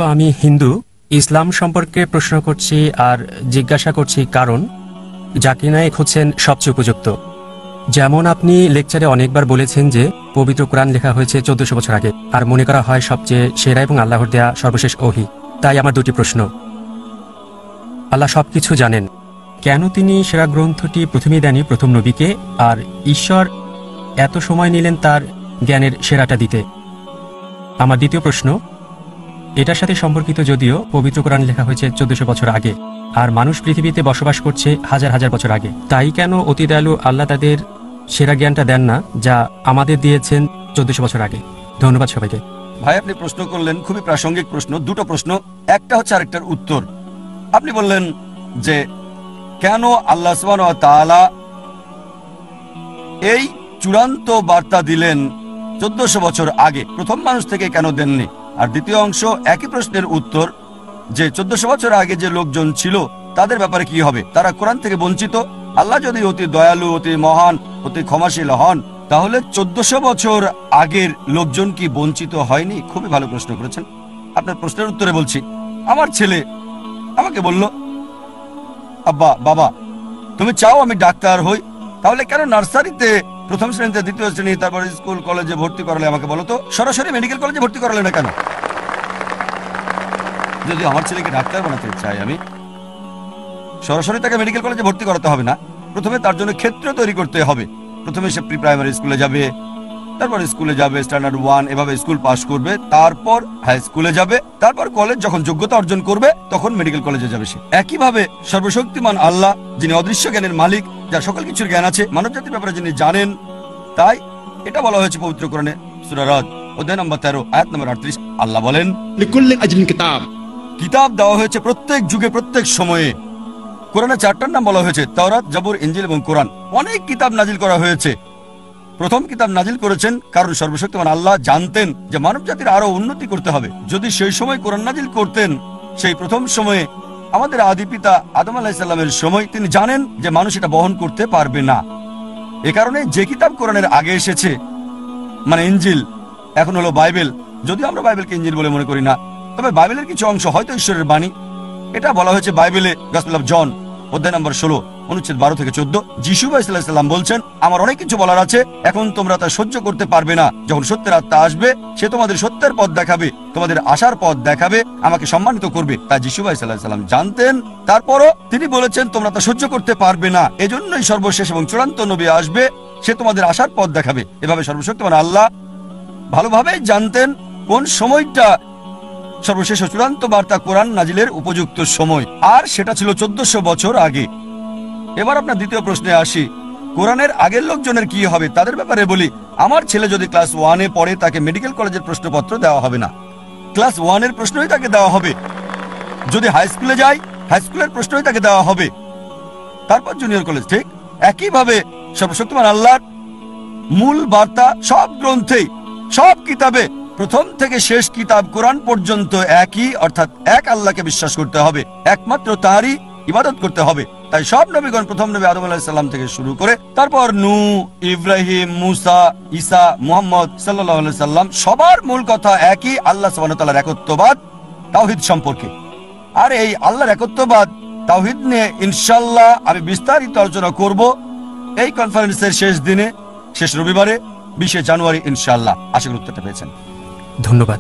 তো আমি হিন্দু ইসলাম সম্পর্কে প্রশ্ন করছি আর জিজ্ঞাসা করছি কারণ জাকির নায়েক হচ্ছেন সবচেয়ে উপযুক্ত। যেমন আপনি লেকচারে অনেকবার বলেছেন যে পবিত্র কোরআন লেখা হয়েছে 1400 বছর আগে আর মনে করা হয় সবচেয়ে সেরা এবং আল্লাহর দেয়া সর্বশেষ ওহী। তাই আমার দুটি প্রশ্ন। আল্লাহ সবকিছু জানেন, কেন তিনি সেরা গ্রন্থটি প্রথমেই দেননি প্রথম নবীকে, আর ঈশ্বর এত সময় নিলেন তার জ্ঞানের সেরাটা দিতে? আমার দ্বিতীয় প্রশ্ন এটার সাথে সম্পর্কিত, যদিও পবিত্র কোরআন লেখা হয়েছে 1400 বছর আগে আর মানুষ পৃথিবীতে বসবাস করছে হাজার হাজার বছর আগে, তাই কেন অতি দয়ালু আল্লাহ তাদের সেরা জ্ঞানটা দেন না যা আমাদের দিয়েছেন 1400 বছর আগে? ধন্যবাদ সবাইকে। ভাই, আপনি প্রশ্ন করলেন খুবই প্রাসঙ্গিক প্রশ্ন, দুটো প্রশ্ন, একটা হচ্ছে আরেকটার উত্তর। আপনি বললেন যে কেন আল্লাহ সুবহানাহু ওয়া তাআলা এই চূড়ান্ত বার্তা দিলেন 1400 বছর আগে, প্রথম মানুষ থেকে কেন দেননি? আর দ্বিতীয় অংশ একই প্রশ্নের উত্তর, যে 1400 বছর আগে যে লোকজন ছিল তাদের ব্যাপারে কি হবে? তারা কোরআন থেকে বঞ্চিত। আল্লাহ যদি অতি দয়ালু, অতি মহান, অতি ক্ষমাশীল হন, তাহলে 1400 বছর আগের লোকজন কি বঞ্চিত হয়নি? খুবই ভালো প্রশ্ন করেছেন। আপনার প্রশ্নের উত্তরে বলছি, আমার ছেলে আমাকে বলল, আব্বা, বাবা, তুমি চাও আমি ডাক্তার হই, তাহলে কেন নার্সারিতে প্রথম শ্রেণীতে, দ্বিতীয় শ্রেণী, তারপর স্কুল কলেজে ভর্তি করালে? আমাকে বলো তো, সরাসরি মেডিকেল কলেজে ভর্তি করালে না কেন? যদি আমার ছেলেকে ডাক্তার বানাতে চাই, আমি সরাসরি তাকে মেডিকেল কলেজে ভর্তি করাতে হবে না, প্রথমে তার জন্য ক্ষেত্র তৈরি করতে হবে। প্রথমে সে প্রি প্রাইমারি স্কুলে যাবে, তারপর স্কুলে যাবে, স্ট্যান্ডার্ড 1, এভাবে স্কুল পাস করবে, তারপর হাই স্কুলে যাবে, তারপর কলেজ যখন যোগ্যতা অর্জন করবে তখন মেডিকেল কলেজে যাবে সে। একইভাবে সর্বশক্তিমান আল্লাহ, যিনি অদৃশ্য জ্ঞানের মালিক, যার সকল কিছুর জ্ঞান আছে, মানব জাতির ব্যাপারে যিনি জানেন, তাই এটা বলা হয়েছে পবিত্র কোরআনে সূরা রাদ অধ্যায় নম্বর 13 আয়াত নম্বর 38। আল্লাহ বলেন, লিকুল্লি আজলিন কিতাব, কিতাব দেওয়া হয়েছে প্রত্যেক যুগে প্রত্যেক সময়ে। কোরআনে 4টার নাম বলা হয়েছে, তাওরাত, জাবুর, ইনজিল এবং কোরআন। অনেক কিতাব নাজিল করা হয়েছে। প্রথম কিতাব নাজিল করেছেন কারণ সর্বশক্তিমান আল্লাহ জানতেন যে মানব জাতির আরো উন্নতি করতে হবে। যদি সেই সময় কোরআন নাজিল করতেন, সেই প্রথম সময়ে আমাদের আদি পিতা আদম আলাইহিস সালামের সময়, তিনি জানেন যে মানুষ এটা বহন করতে পারবে না। এ কারণে যে কিতাব কোরআনের আগে এসেছে, মানে ইনজিল, এখন হলো বাইবেল, যদিও আমরা বাইবেলকে ইনজিল বলে মনে করি না, তবে বাইবেলের কিছু অংশ হয়তো ঈশ্বরের বাণী। এটা বলা হয়েছে বাইবেলে গসপেল অফ জন অধ্যায় নম্বর 16 অনুচ্ছেদ 12 থেকে 14। যিশু আলাইহিস সালাম বলছেন, আমার অনেক কিছু বলার আছে, এখন তোমরা তা সহ্য করতে পারবে না। যখন সত্যের আত্মা আসবে, সে তোমাদের সত্যের পথ দেখাবে, তোমাদের আশার পথ দেখাবে, আমাকে সম্মানিত করবে। তাই যিশু আলাইহিস সালাম জানতেন। তারপরও তিনি বলেছেন, তোমরা তা সহ্য করতে পারবে না, এজন্যই সর্বশেষ এবং চূড়ান্ত নবী আসবে, সে তোমাদের আশার পথ দেখাবে। এভাবে সর্বশক্তিমান আল্লাহ ভালোভাবে জানতেন কোন সময়টা সর্বশেষ ও চূড়ান্ত বার্তা কোরআন নাজিলের উপযুক্ত সময়, আর সেটা ছিল 1400 বছর আগে। এবার আপনার দ্বিতীয় প্রশ্নে আসি, কোরআনের আগের লোকজনের কি হবে? তাদের ব্যাপারে বলি, আমার ছেলে যদি ক্লাস 1-এ পড়ে, তাকে মেডিকেল কলেজের প্রশ্নপত্র দেওয়া হবে না, ক্লাস 1-এর প্রশ্নই তাকে দেওয়া হবে। যদি হাই স্কুলে যায়, হাই স্কুলের প্রশ্নই তাকে দেওয়া হবে, তারপর জুনিয়র কলেজ। ঠিক একইভাবে সর্বশক্তিমান আল্লাহর মূল বার্তা সব গ্রন্থেই, সব কিতাবে, প্রথম থেকে শেষ কিতাব কোরআন পর্যন্ত একই, অর্থাৎ এক আল্লাহকে বিশ্বাস করতে হবে, একমাত্র তাঁরই ইবাদত করতে হবে। তাই সব নবীগণ, প্রথম নবী আদম আলাইহিস সালাম থেকে শুরু করে তারপর নূহ, ইব্রাহিম, মুসা, ঈসা, মুহাম্মদ সাল্লাল্লাহু আলাইহি সাল্লাম, সবার মূল কথা একই, আল্লাহ সুবহানাহু ওয়া তাআলার একত্ববাদ, তাওহীদ সম্পর্কে। আর এই আল্লাহর একত্ববাদ, তাওহীদ নিয়ে ইনশাআল্লাহ আমি বিস্তারিত আলোচনা করব এই কনফারেন্সের শেষ দিনে, শেষ রবিবারে, 20 জানুয়ারি ইনশাআল্লাহ। আশা করি উত্তরটা পেয়েছেন। ধন্যবাদ।